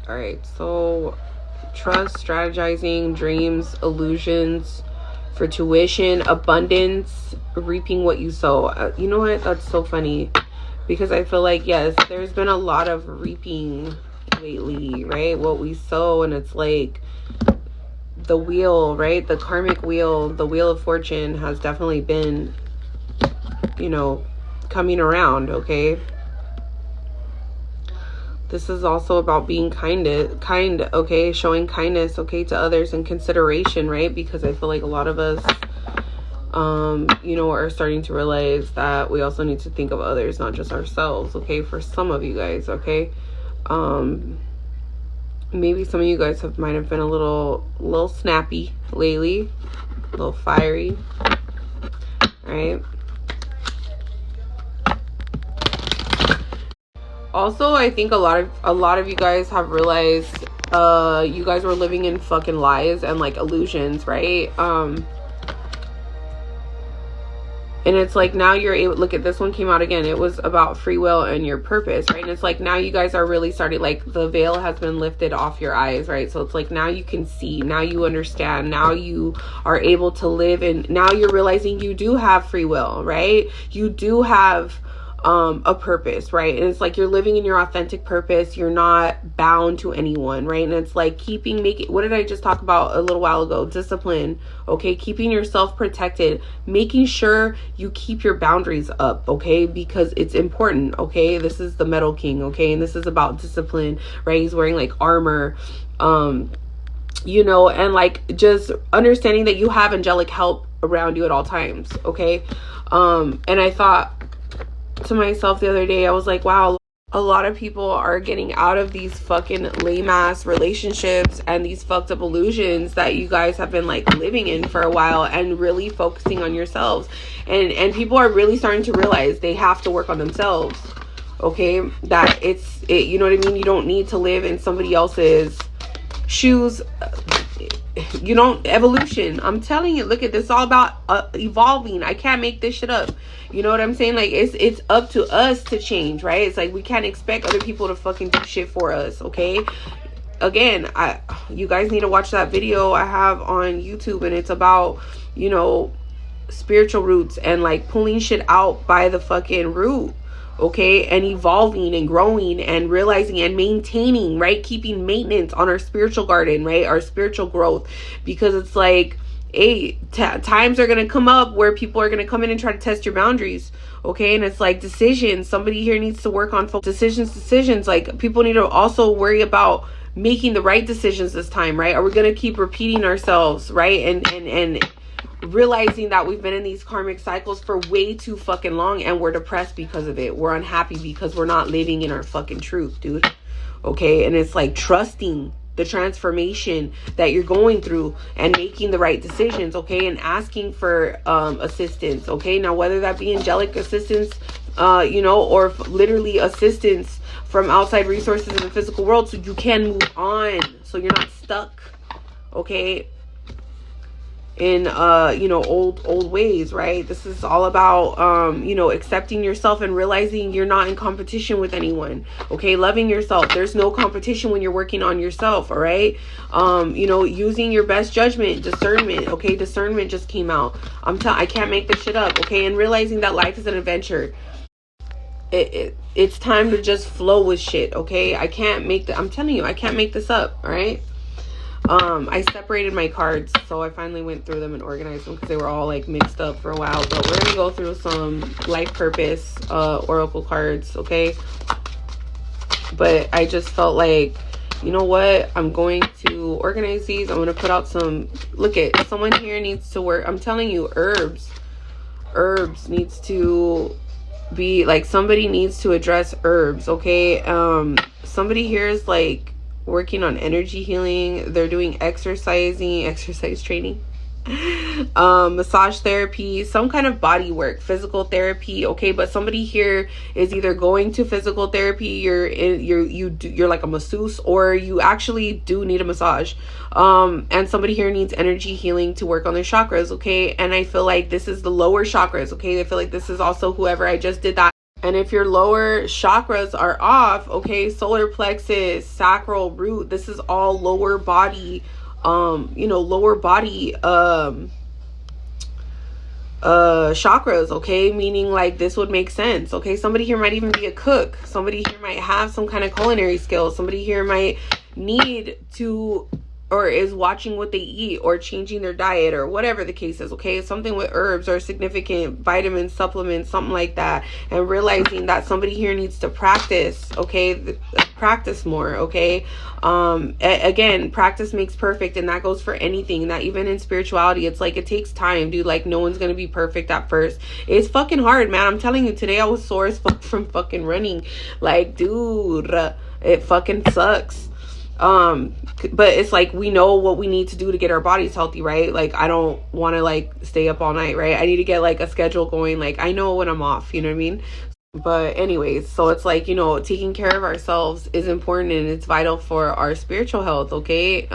All right, so trust, strategizing, dreams, illusions, for tuition, abundance, reaping what you sow. You know what? That's so funny, because I feel like, yes, there's been a lot of reaping lately, right? What we sow, and it's like the wheel, right? The karmic wheel, the wheel of fortune has definitely been, you know, coming around, okay? This is also about being kind, okay? Showing kindness, okay, to others, and consideration, right? Because I feel like a lot of us, you know, are starting to realize that we also need to think of others, not just ourselves, okay? For some of you guys, okay? Maybe some of you guys might have been a little snappy lately, a little fiery, right? Also, I think a lot of you guys have realized you guys were living in fucking lies and like illusions, right? And it's like now you're able, look at this one came out again. It was about free will and your purpose, right? And it's like now you guys are really starting, like the veil has been lifted off your eyes, right? So it's like now you can see, now you understand, now you are able to live, and now you're realizing you do have free will, right? You do have a purpose, right? And it's like you're living in your authentic purpose. You're not bound to anyone, right? And it's like what did I just talk about a little while ago? Discipline, okay? Keeping yourself protected, making sure you keep your boundaries up, okay? Because it's important, okay? This is the Metal King, okay? And this is about discipline, right? He's wearing like armor, you know, and like just understanding that you have angelic help around you at all times, okay? And I thought to myself the other day, I was like, wow, a lot of people are getting out of these fucking lame ass relationships and these fucked up illusions that you guys have been like living in for a while, and really focusing on yourselves, and people are really starting to realize they have to work on themselves, okay? That you know what I mean? You don't need to live in somebody else's shoes. You don't, evolution, I'm telling you, look at this, all about evolving. I can't make this shit up. You know what I'm saying? Like it's up to us to change, right? It's like we can't expect other people to fucking do shit for us, okay? Again, you guys need to watch that video I have on YouTube, and it's about, you know, spiritual roots and like pulling shit out by the fucking root, okay? And evolving and growing and realizing and maintaining, right? Keeping maintenance on our spiritual garden, right? Our spiritual growth. Because it's like, hey, times are going to come up where people are going to come in and try to test your boundaries, okay? And it's like decisions. Somebody here needs to work on decisions. Like people need to also worry about making the right decisions this time, right? Are we going to keep repeating ourselves, right? And realizing that we've been in these karmic cycles for way too fucking long, and we're depressed because of it. We're unhappy because we're not living in our fucking truth, dude. Okay? And it's like trusting the transformation that you're going through and making the right decisions, okay? And asking for assistance, okay? Now, whether that be angelic assistance, you know, or literally assistance from outside resources in the physical world, so you can move on, so you're not stuck, okay, in you know, old ways, right? This is all about you know, accepting yourself and realizing you're not in competition with anyone, okay? Loving yourself. There's no competition when you're working on yourself, all right? You know, using your best judgment, discernment, okay? Discernment just came out. I can't make this shit up, okay? And realizing that life is an adventure. It's time to just flow with shit, okay? I'm telling you, I can't make this up, all right? I separated my cards, so I finally went through them and organized them because they were all like mixed up for a while. But we're gonna go through some life purpose oracle cards, okay? But I just felt like, you know what, I'm going to organize these. I'm gonna put out some, look at, someone here needs to work. I'm telling you, herbs needs to be like, somebody needs to address herbs, okay? Somebody here is like working on energy healing. They're doing exercise training, massage therapy, some kind of body work, physical therapy, okay? But somebody here is either going to physical therapy, you're like a masseuse, or you actually do need a massage, and somebody here needs energy healing to work on their chakras, okay? And I feel like this is the lower chakras, okay? I feel like this is also whoever I just did that And if your lower chakras are off, okay, solar plexus, sacral, root, this is all lower body, lower body, chakras, okay, meaning like this would make sense. Okay, somebody here might even be a cook, somebody here might have some kind of culinary skills, somebody here might need to or is watching what they eat or changing their diet or whatever the case is, okay? Something with herbs or significant vitamins, supplements, something like that, and realizing that somebody here needs to practice, okay? Practice more, okay? Again, practice makes perfect, and that goes for anything. That even in spirituality, it's like it takes time, dude. Like no one's gonna be perfect at first. It's fucking hard, man. I'm telling you, today I was sore as fuck from fucking running. Like, dude, it fucking sucks. But it's like we know what we need to do to get our bodies healthy, right? Like I don't want to like stay up all night, right? I need to get like a schedule going. Like I know when I'm off, you know what I mean? But anyways, so it's like, taking care of ourselves is important and it's vital for our spiritual health, okay?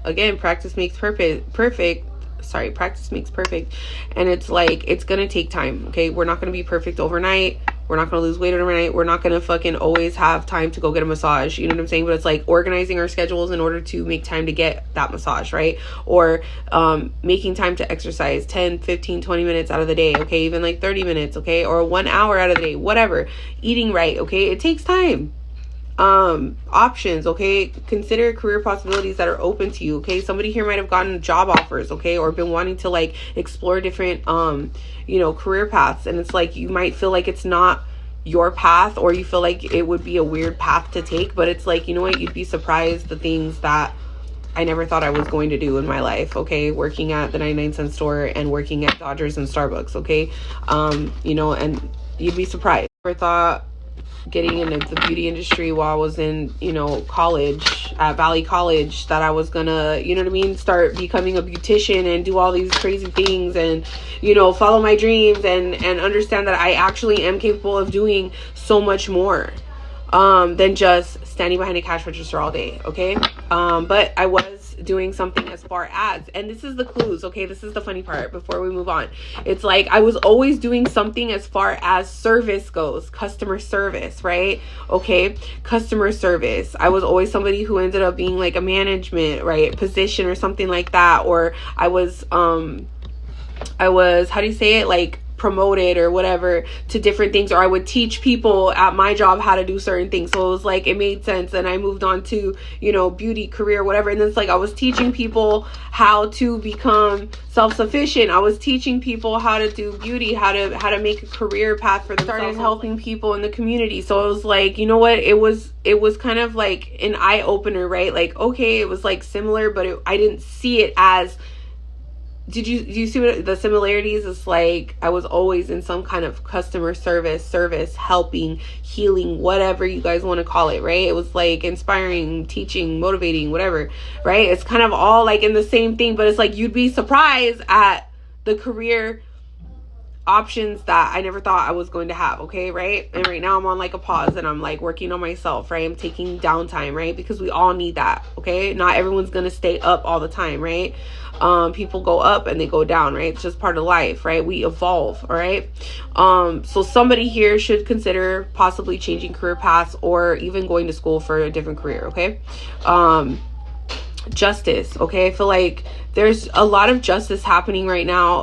Again, practice makes perfect. Practice makes perfect. And it's like, it's gonna take time, okay? We're not gonna be perfect overnight. We're not gonna lose weight overnight. We're not gonna fucking always have time to go get a massage, you know what I'm saying? But it's like organizing our schedules in order to make time to get that massage, right? Or making time to exercise 10, 15, 20 minutes out of the day, okay? Even like 30 minutes, okay? Or 1 hour out of the day, whatever. Eating right, okay? It takes time. Options, okay? Consider career possibilities that are open to you, okay? Somebody here might have gotten job offers, okay? Or been wanting to like explore different career paths, and it's like you might feel like it's not your path, or you feel like it would be a weird path to take, but it's like, you know what, you'd be surprised the things that I never thought I was going to do in my life, okay? Working at the 99-cent store and working at Dodgers and Starbucks, okay? And you'd be surprised. Never thought getting into the beauty industry while I was in, college at Valley College that I was gonna, start becoming a beautician and do all these crazy things and, follow my dreams and understand that I actually am capable of doing so much more than just standing behind a cash register all day, okay? But I was doing something as far as, and this is the clues, okay? This is the funny part before we move on. It's like I was always doing something as far as service goes, customer service, right? Okay, customer service. I was always somebody who ended up being like a management, right, position or something like that, or I was how do you say it, like promoted or whatever to different things, or I would teach people at my job how to do certain things. So it was like it made sense, and I moved on to beauty career, whatever. And it's like I was teaching people how to become self-sufficient. I was teaching people how to do beauty, how to make a career path for themselves. Started helping people in the community. So it was like, you know what, it was kind of like an eye-opener, right? Like, okay, it was like similar, but I didn't see it as, do you see what the similarities? It's like I was always in some kind of customer service, helping, healing, whatever you guys want to call it, right? It was like inspiring, teaching, motivating, whatever, right? It's kind of all like in the same thing, but it's like you'd be surprised at the career options that I never thought I was going to have, okay, right? And right now I'm on like a pause and I'm like working on myself, right? I'm taking downtime, right? Because we all need that, okay? Not everyone's gonna stay up all the time, right? People go up and they go down, right? It's just part of life, right? We evolve, all right? So somebody here should consider possibly changing career paths or even going to school for a different career, okay? Justice, okay? I feel like there's a lot of justice happening right now,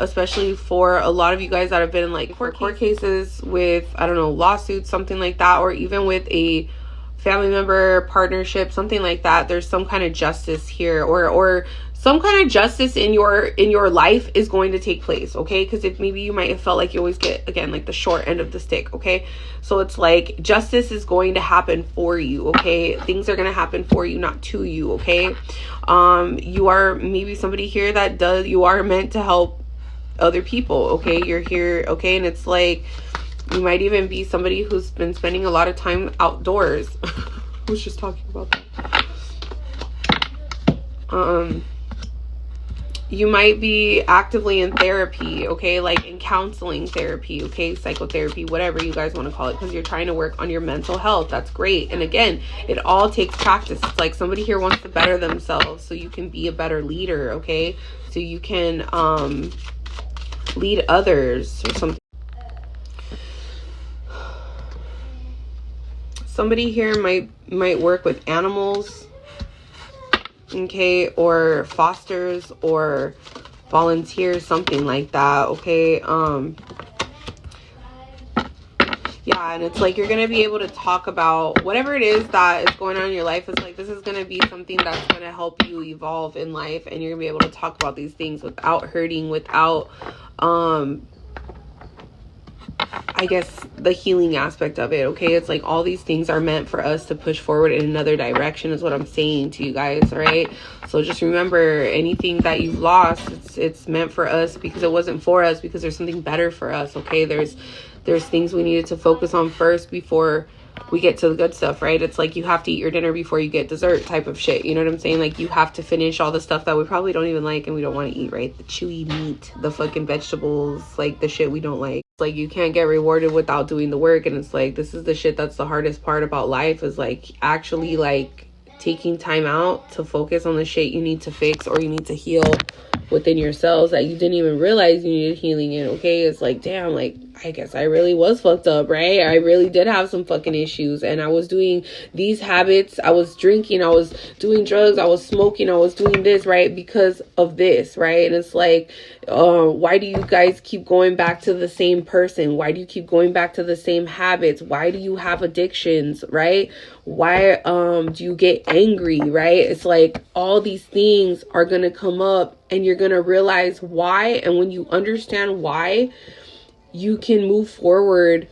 especially for a lot of you guys that have been in like court cases with, I don't know, lawsuits, something like that, or even with a family member, partnership, something like that. There's some kind of justice here, or some kind of justice in your life is going to take place, okay? Because if maybe you might have felt like you always get, again, like the short end of the stick, okay? So it's like justice is going to happen for you, okay? Things are going to happen for you, not to you, okay? You are maybe somebody here that you are meant to help other people, okay? You're here, okay? And it's like you might even be somebody who's been spending a lot of time outdoors. I was just talking about that. You might be actively in therapy, okay? Like in counseling therapy, okay? Psychotherapy, whatever you guys want to call it, because you're trying to work on your mental health. That's great. And again, it all takes practice. It's like somebody here wants to better themselves so you can be a better leader, okay? So you can lead others or something. somebody here might work with animals, okay, or fosters or volunteers, something like that, okay. Yeah, and it's like you're gonna be able to talk about whatever it is that is going on in your life. It's like this is gonna be something that's gonna help you evolve in life, and you're gonna be able to talk about these things without hurting, without I guess the healing aspect of it, okay. It's like all these things are meant for us to push forward in another direction, is what I'm saying to you guys, all right? So just remember, anything that you've lost, it's meant for us, because it wasn't for us, because there's something better for us, okay. There's things we needed to focus on first before we get to the good stuff, right? It's like you have to eat your dinner before you get dessert type of shit, you know what I'm saying? Like you have to finish all the stuff that we probably don't even like and we don't want to eat, right? The chewy meat, the fucking vegetables, like the shit we don't like. It's like you can't get rewarded without doing the work. And it's like, this is the shit that's the hardest part about life, is like actually like taking time out to focus on the shit you need to fix or you need to heal within yourselves that you didn't even realize you needed healing in, okay? It's like, damn, like I guess I really was fucked up, right? I really did have some fucking issues, and I was doing these habits, I was drinking, I was doing drugs, I was smoking, I was doing this, right? Because of this, right? And it's like, why do you guys keep going back to the same person? Why do you keep going back to the same habits? Why do you have addictions, right? Why do you get angry, right? It's like all these things are gonna come up, and you're gonna realize why. And when you understand why, you can move forward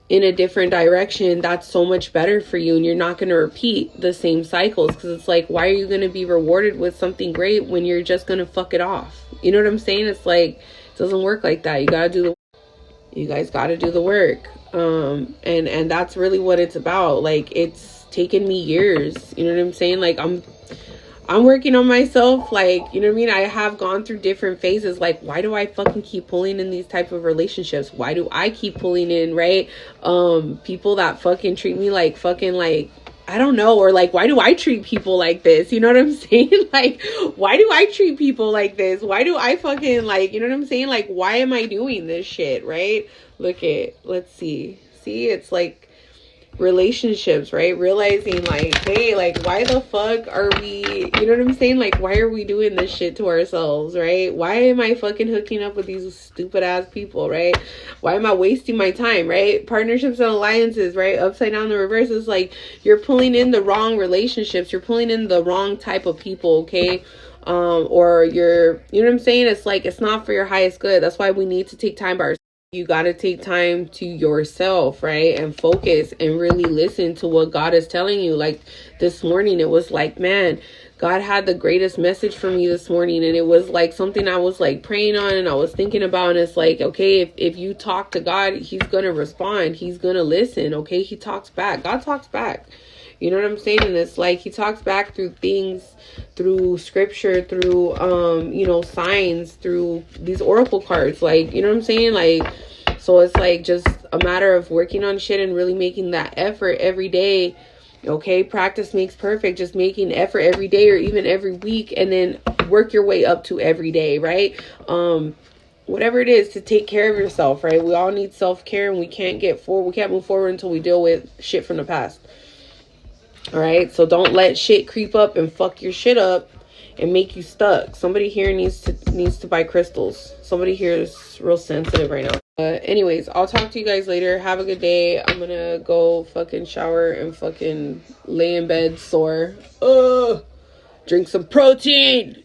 in a different direction that's so much better for you, and you're not going to repeat the same cycles. Because it's like, why are you going to be rewarded with something great when you're just going to fuck it off? You know what I'm saying? It's like, it doesn't work like that. You guys got to do the work. And that's really what it's about. Like, it's taken me years, you know what I'm saying? Like, I'm working on myself, like, you know what I mean? I have gone through different phases. Like, why do I fucking keep pulling in these type of relationships? Why do I keep pulling in, right? People that fucking treat me like fucking, like, I don't know, or like, why do I treat people like this? You know what I'm saying? Like, why do I treat people like this? Why do I fucking, like, you know what I'm saying? Like, why am I doing this shit, right? Let's see, it's like relationships, right? Realizing like, hey, like, why the fuck are we, you know what I'm saying? Like, why are we doing this shit to ourselves, right? Why am I fucking hooking up with these stupid ass people, right? Why am I wasting my time, right? Partnerships and alliances, right? Upside down, the reverse is like, you're pulling in the wrong relationships, you're pulling in the wrong type of people, okay? Or you're, you know what I'm saying? It's like, it's not for your highest good. That's why we need to take time by ourselves. You got to take time to yourself, right? And focus and really listen to what God is telling you. Like this morning, it was like, man, God had the greatest message for me this morning. And it was like something I was like praying on and I was thinking about. And it's like, okay, if you talk to God, he's going to respond. He's going to listen. Okay. He talks back. God talks back. You know what I'm saying? And it's like, he talks back through things, through scripture, through, you know, signs, through these oracle cards, like, you know what I'm saying? Like, so it's like just a matter of working on shit and really making that effort every day. Okay. Practice makes perfect. Just making effort every day or even every week, and then work your way up to every day. Right. Whatever it is to take care of yourself. Right. We all need self-care, and we can't move forward until we deal with shit from the past. All right, so don't let shit creep up and fuck your shit up and make you stuck. Somebody here needs to buy crystals. Somebody here is real sensitive right now. Anyways, I'll talk to you guys later. Have a good day. I'm gonna go fucking shower and fucking lay in bed sore. Drink some protein.